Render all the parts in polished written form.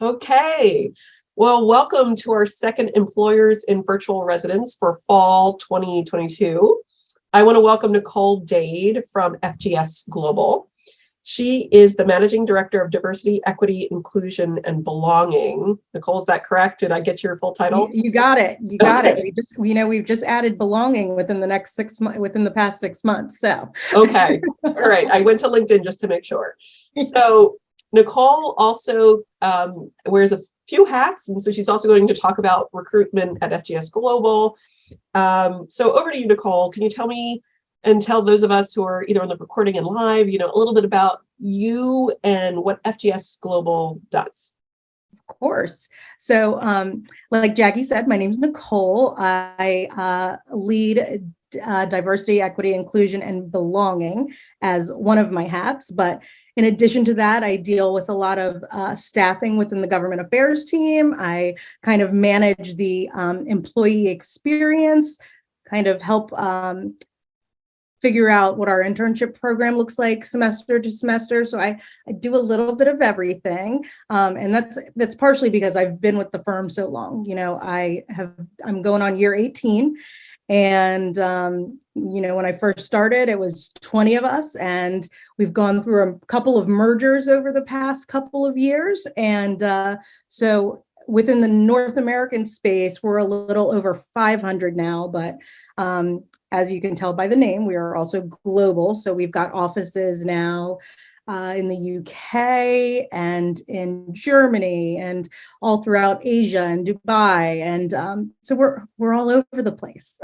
Okay. Well, welcome to our second Employers in Virtual Residence for fall 2022. I want to welcome Nicole Dade from FGS Global. She is the Managing Director of Diversity, Equity, Inclusion, and Belonging. Nicole, is that correct? Did I get your full title? You got it. You got Okay. it. We've just added belonging within the past 6 months. So Okay. All right. I went to LinkedIn just to make sure. So Nicole also wears a few hats, and so she's also going to talk about recruitment at FGS Global. So over to you, Nicole. Can you tell me and tell those of us who are either on the recording and live, a little bit about you and what FGS Global does? Of course. So like Jackie said, my name is Nicole. I lead diversity, equity, inclusion, and belonging as one of my hats. But in addition to that, I deal with a lot of staffing within the government affairs team. I kind of manage the employee experience, kind of help figure out what our internship program looks like semester to semester. So I do a little bit of everything. And that's partially because I've been with the firm so long. I'm going on year 18. And, when I first started, it was 20 of us, and we've gone through a couple of mergers over the past couple of years. And so within the North American space, we're a little over 500 now, but as you can tell by the name, we are also global. So we've got offices now in the UK and in Germany and all throughout Asia and Dubai. And so we're all over the place.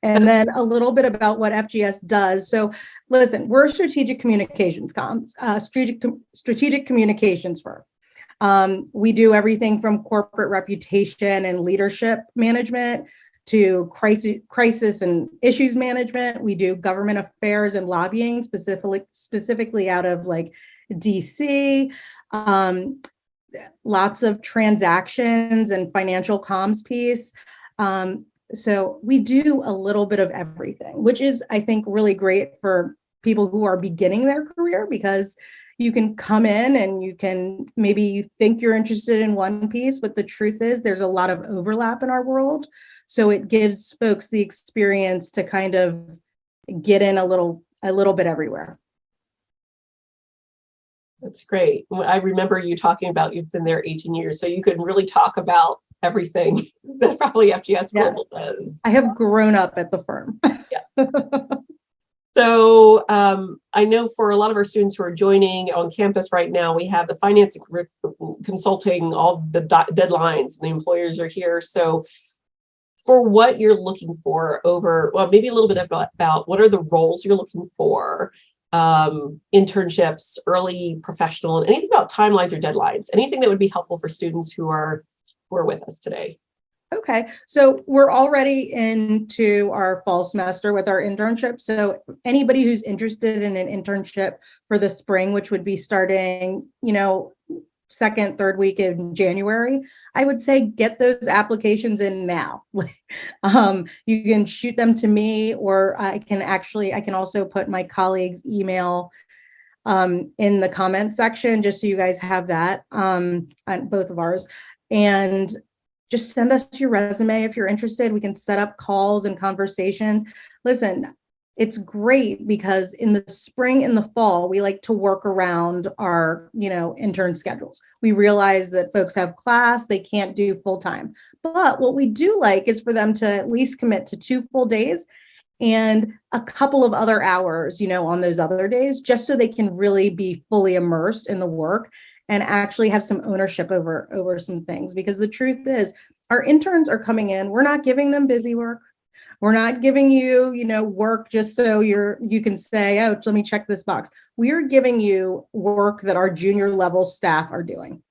And then a little bit about what FGS does. So listen, we're a strategic communications firm. We do everything from corporate reputation and leadership management to crisis and issues management. We do government affairs and lobbying, specifically out of like DC. Lots of transactions and financial comms piece. So we do a little bit of everything, which is, I think, really great for people who are beginning their career, because you can come in and maybe you think you're interested in one piece, but the truth is there's a lot of overlap in our world. So it gives folks the experience to kind of get in a little bit everywhere. That's great. I remember you talking about you've been there 18 years, so you can really talk about everything that probably FGS Global does. I have grown up at the firm. Yes. So I know for a lot of our students who are joining on campus right now, we have the finance consulting, all the deadlines, and the employers are here. So for what you're looking for maybe a little bit about what are the roles you're looking for, internships, early professional, and anything about timelines or deadlines, anything that would be helpful for students who are with us today. Okay, so we're already into our fall semester with our internship. So anybody who's interested in an internship for the spring, which would be starting, second, third week in January, I would say get those applications in now. You can shoot them to me, or I can also put my colleague's email in the comment section, just so you guys have that on both of ours. And just send us your resume if you're interested. We can set up calls and conversations. Listen, it's great because in the spring and the fall, we like to work around our, intern schedules. We realize that folks have class, they can't do full time. But what we do like is for them to at least commit to 2 full days and a couple of other hours, on those other days, just so they can really be fully immersed in the work and actually have some ownership over some things. Because the truth is, our interns are coming in, we're not giving them busy work. We're not giving you, work just so you can say, oh, let me check this box. We are giving you work that our junior level staff are doing.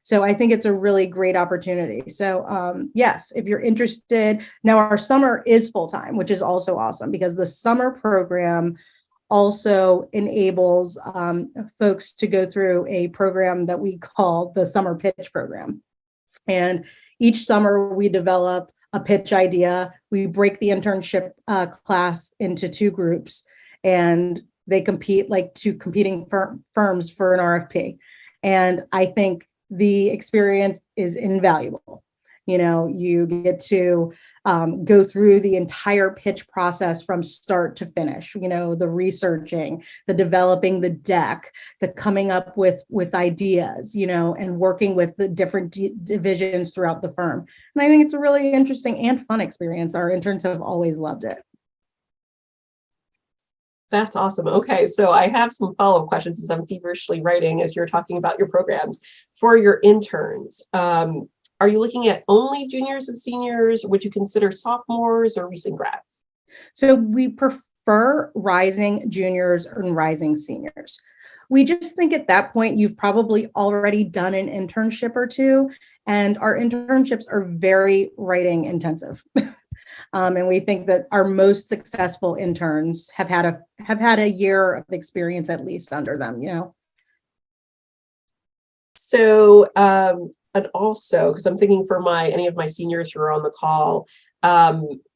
So I think it's a really great opportunity. So yes, if you're interested. Now our summer is full-time, which is also awesome, because the summer program also enables folks to go through a program that we call the summer pitch program. And each summer we develop a pitch idea. We break the internship class into 2 groups, and they compete like 2 competing firms for an RFP. And I think the experience is invaluable. You get to go through the entire pitch process from start to finish, the researching, the developing the deck, the coming up with ideas, and working with the different divisions throughout the firm. And I think it's a really interesting and fun experience. Our interns have always loved it. That's awesome. Okay, so I have some follow-up questions as I'm feverishly writing as you're talking about your programs. For your interns, are you looking at only juniors and seniors? Would you consider sophomores or recent grads? So we prefer rising juniors and rising seniors. We just think at that point, you've probably already done an internship or two, and our internships are very writing intensive. And we think that our most successful interns have had a year of experience at least under them, So, and also, because I'm thinking for any of my seniors who are on the call,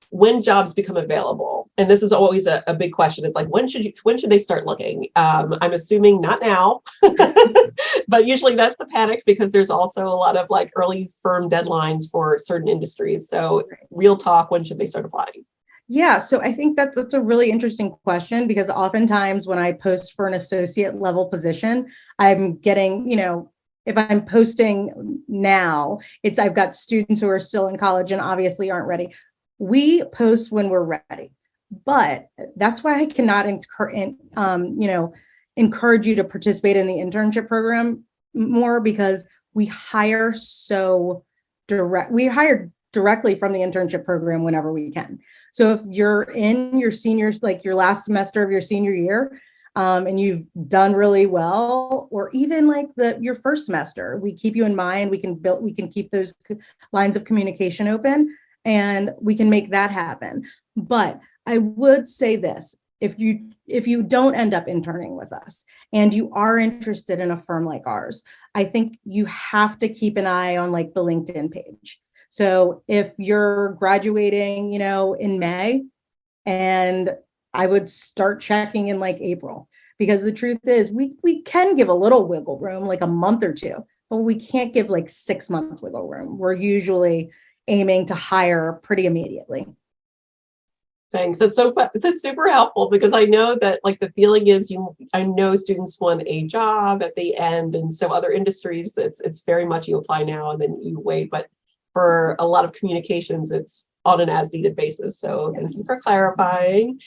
when jobs become available, and this is always a big question, is like, when should they start looking? I'm assuming not now, but usually that's the panic because there's also a lot of like early firm deadlines for certain industries. So real talk, when should they start applying? Yeah, so I think that's a really interesting question because oftentimes when I post for an associate level position, I'm getting, if I'm posting now, I've got students who are still in college and obviously aren't ready. We post when we're ready, but that's why I cannot encourage you to participate in the internship program more because we hire directly from the internship program whenever we can. So if you're in your seniors, like your last semester of your senior year, and you've done really well, or even like your first semester, we keep you in mind. We can keep those lines of communication open, and we can make that happen. But I would say this: if you don't end up interning with us, and you are interested in a firm like ours, I think you have to keep an eye on like the LinkedIn page. So if you're graduating, in May, and I would start checking in like April, because the truth is we can give a little wiggle room, like a month or two, but we can't give like 6 months wiggle room. We're usually aiming to hire pretty immediately. Thanks. That's super helpful because I know that like the feeling is I know students want a job at the end, and so other industries it's very much you apply now and then you wait, but for a lot of communications, it's on an as-needed basis. So thank you for clarifying.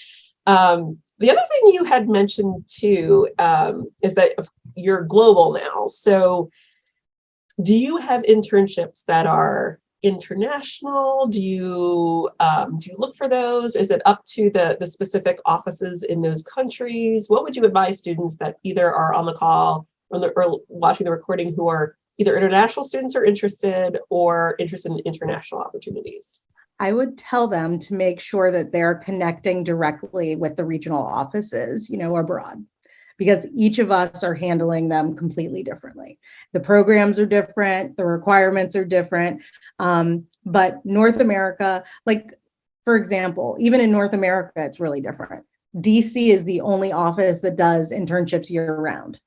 The other thing you had mentioned too is that you're global now. So do you have internships that are international? Do you look for those? Is it up to the specific offices in those countries? What would you advise students that either are on the call or watching the recording who are either international students or interested in international opportunities? I would tell them to make sure that they're connecting directly with the regional offices, abroad, because each of us are handling them completely differently. The programs are different, the requirements are different. But North America, like, for example, even in North America, it's really different. DC is the only office that does internships year round.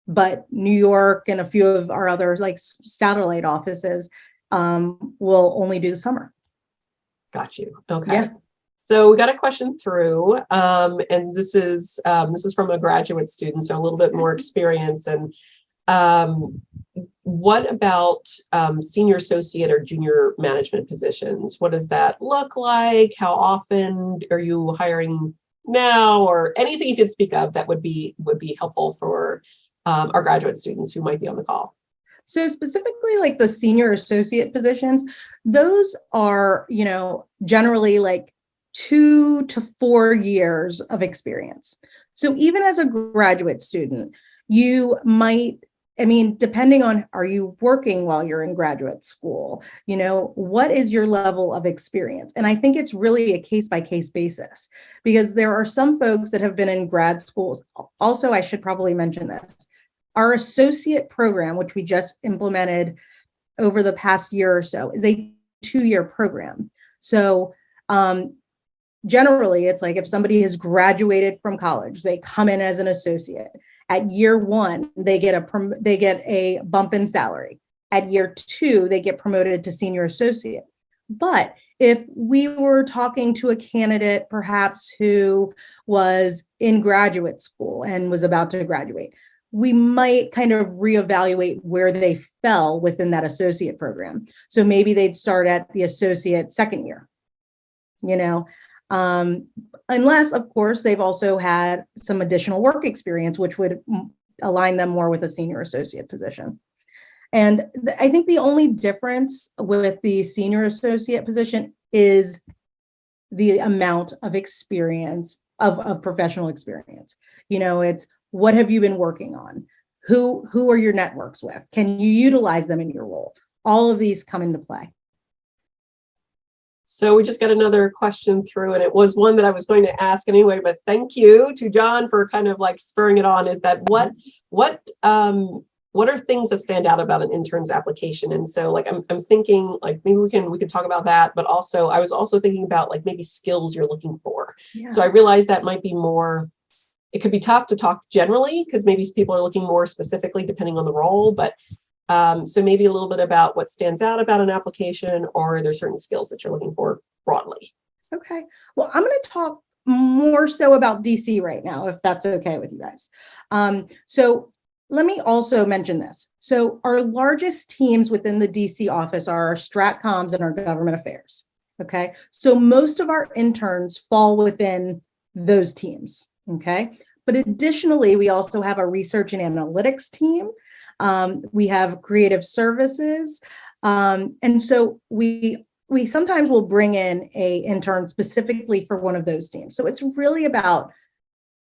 But New York and a few of our other like satellite offices will only do the summer. Got you. Okay. Yeah. So we got a question through, and this is from a graduate student, so a little bit more experience. And what about senior associate or junior management positions? What does that look like? How often are you hiring now, or anything you could speak of that would be helpful for our graduate students who might be on the call? So specifically like the senior associate positions, those are, generally like 2 to 4 years of experience. So even as a graduate student, you might, depending on, are you working while you're in graduate school? What is your level of experience? And I think it's really a case by case basis because there are some folks that have been in grad schools. Also, I should probably mention this. Our associate program, which we just implemented over the past year or so, is a 2-year program. So generally, it's like if somebody has graduated from college, they come in as an associate. At year one, they get a bump in salary. At year two, they get promoted to senior associate. But if we were talking to a candidate perhaps who was in graduate school and was about to graduate, we might kind of reevaluate where they fell within that associate program. So maybe they'd start at the associate second year, unless, of course, they've also had some additional work experience, which would align them more with a senior associate position. And I think the only difference with the senior associate position is the amount of experience, of professional experience. It's what have you been working on? Who are your networks with? Can you utilize them in your role? All of these come into play. So we just got another question through, and it was one that I was going to ask anyway, but thank you to John for kind of like spurring it on, is that what are things that stand out about an intern's application? And so like I'm thinking like maybe we could talk about that, but also I was also thinking about like maybe skills you're looking for. Yeah. So I realized that might be more, it could be tough to talk generally because maybe people are looking more specifically depending on the role, but so maybe a little bit about what stands out about an application, or there's certain skills that you're looking for broadly. Okay. Well, I'm going to talk more so about DC right now, if that's okay with you guys. So let me also mention this. So our largest teams within the DC office are our Stratcoms and our government affairs. Okay. So most of our interns fall within those teams. Okay. But additionally, we also have a research and analytics team. We have creative services. And so we sometimes will bring in a intern specifically for one of those teams. So it's really about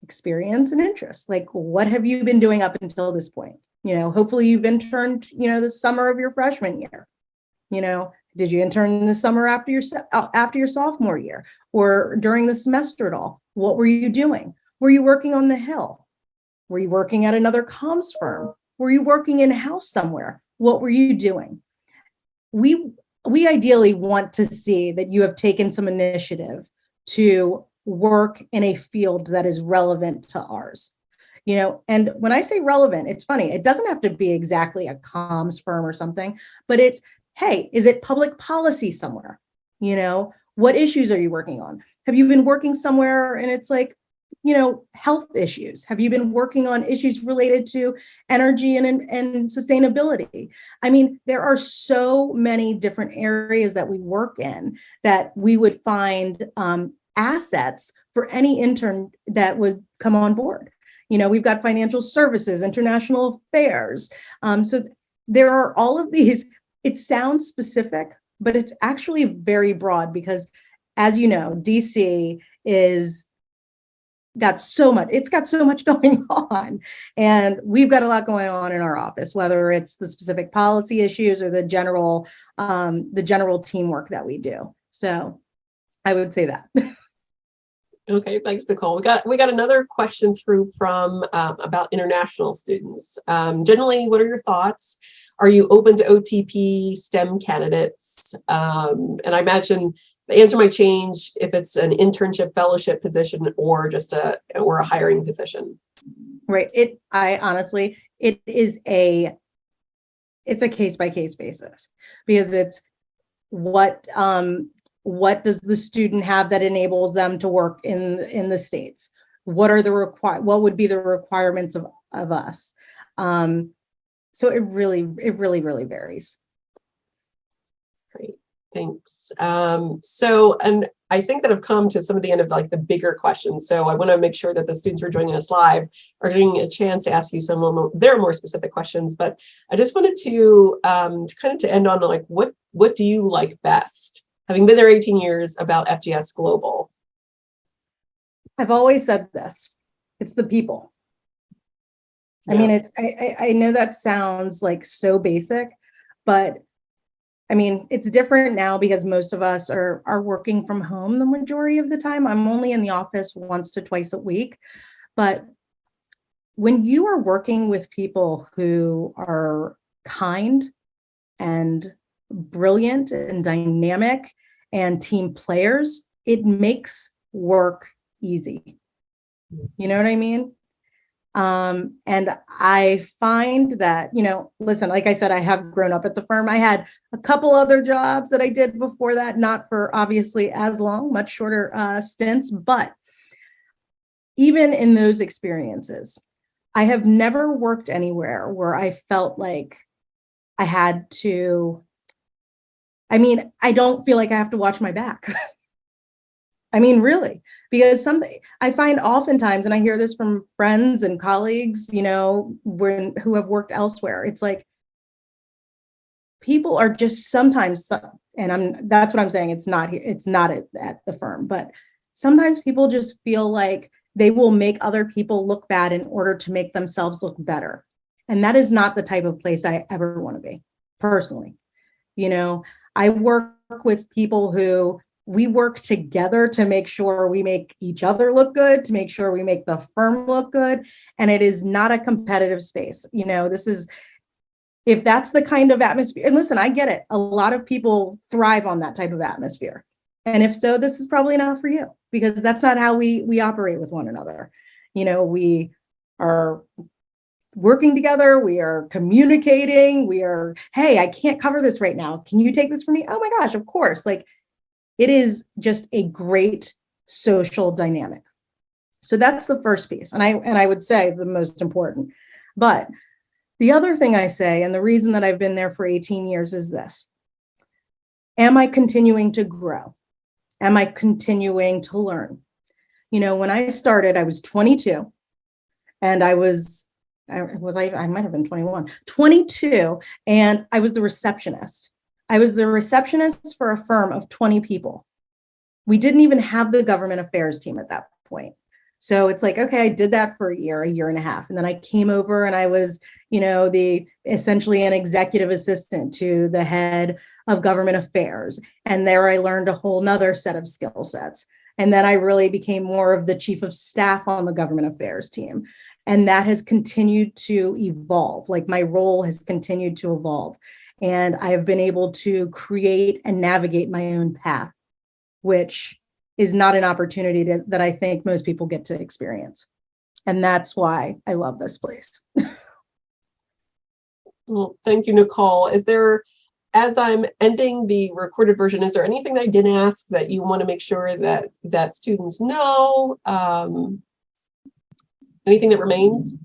experience and interest. Like, what have you been doing up until this point? Hopefully you've interned, the summer of your freshman year. Did you intern in the summer after your sophomore year or during the semester at all? What were you doing? Were you working on the Hill? Were you working at another comms firm? Were you working in-house somewhere? What were you doing? We ideally want to see that you have taken some initiative to work in a field that is relevant to ours. And when I say relevant, it's funny. It doesn't have to be exactly a comms firm or something, but it's, hey, is it public policy somewhere? What issues are you working on? Have you been working somewhere and it's like, health issues? Have you been working on issues related to energy and sustainability? I mean, there are so many different areas that we work in that we would find assets for any intern that would come on board. We've got financial services, international affairs. So there are all of these. It sounds specific, but it's actually very broad because, as you know, DC is got so much going on, and we've got a lot going on in our office, whether it's the specific policy issues or the general teamwork that we do. So I would say that. Okay, thanks, Nicole. We got another question through from about international students. Generally, what are your thoughts? Are you open to OTP STEM candidates? And I imagine the answer might change if it's an internship fellowship position or just a hiring position. Right. It's a case by case basis, because it's what does the student have that enables them to work in the States? What would be the requirements of us? So it really varies. Great. Thanks. So, and I think that I've come to some of the end of like the bigger questions. So I want to make sure that the students who are joining us live are getting a chance to ask you some more specific questions. But I just wanted to kind of to end on like, what do you like best, having been there 18 years, about FGS Global? I've always said this. It's the people. Yeah. I mean, I know that sounds like so basic, but I mean, it's different now because most of us are working from home the majority of the time. I'm only in the office once to twice a week. But when you are working with people who are kind and brilliant and dynamic and team players, it makes work easy. You know what I mean? And I find that, listen, like I said, I have grown up at the firm. I had a couple other jobs that I did before that, not for obviously as long, much shorter stints, but even in those experiences, I have never worked anywhere where I felt like I had to, I don't feel like I have to watch my back. Really, because I find oftentimes, and I hear this from friends and colleagues, who have worked elsewhere, it's like people are just sometimes, and that's what I'm saying. It's not at the firm, but sometimes people just feel like they will make other people look bad in order to make themselves look better. And that is not the type of place I ever want to be, personally. I work with people who we work together to make sure we make each other look good, to make sure we make the firm look good. And it is not a competitive space. If that's the kind of atmosphere, and listen, I get it. A lot of people thrive on that type of atmosphere. And if so, this is probably not for you, because that's not how we operate with one another. We are working together, we are communicating, hey, I can't cover this right now. Can you take this for me? Oh my gosh, of course. It is just a great social dynamic. So that's the first piece. And I would say the most important. But the other thing I say, and the reason that I've been there for 18 years is this: am I continuing to grow? Am I continuing to learn? When I started, I was 22, and I might have been 21, 22, and I was the receptionist. I was the receptionist for a firm of 20 people. We didn't even have the government affairs team at that point. So it's like, okay, I did that for a year and a half. And then I came over and I was, essentially an executive assistant to the head of government affairs. And there I learned a whole nother set of skill sets. And then I really became more of the chief of staff on the government affairs team. And that has continued to evolve. My role has continued to evolve. And I have been able to create and navigate my own path, which is not an opportunity that I think most people get to experience. And that's why I love this place. Well, thank you, Nicole. As I'm ending the recorded version, is there anything that I didn't ask that you want to make sure that students know? Anything that remains?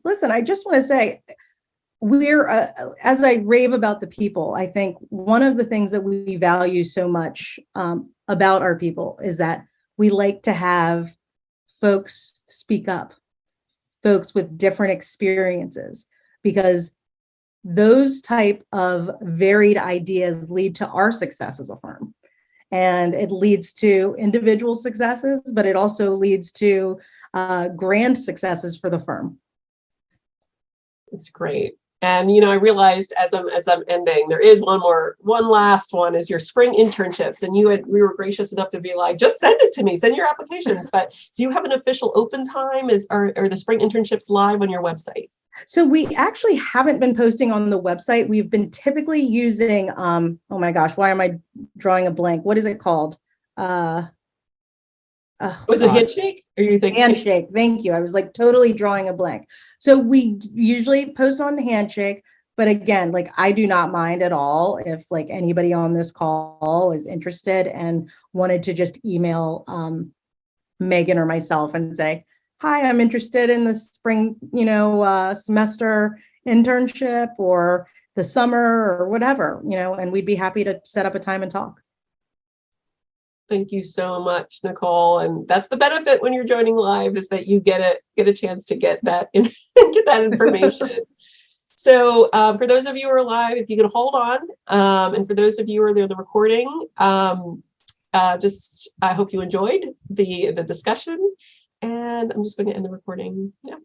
Listen, I just want to say, we're, as I rave about the people, I think one of the things that we value so much about our people is that we like to have folks speak up, folks with different experiences, because those type of varied ideas lead to our success as a firm. And it leads to individual successes, but it also leads to grand successes for the firm. It's great. And, I realized as I'm ending, there is one last one is your spring internships. And we were gracious enough to be like, just send it to me, send your applications. But do you have an official open time? Are the spring internships live on your website? So we actually haven't been posting on the website. We've been typically using, oh my gosh, why am I drawing a blank? What is it called? Was it Handshake? Are you thinking Handshake? Thank you. I was totally drawing a blank. So we usually post on Handshake, but again, I do not mind at all if anybody on this call is interested and wanted to just email Megan or myself and say, hi, I'm interested in the spring, semester internship or the summer or whatever, and we'd be happy to set up a time and talk. Thank you so much, Nicole. And that's the benefit when you're joining live, is that you get a chance to get that information. So for those of you who are live, if you can hold on, and for those of you who are there, the recording, I hope you enjoyed the discussion. And I'm just going to end the recording now.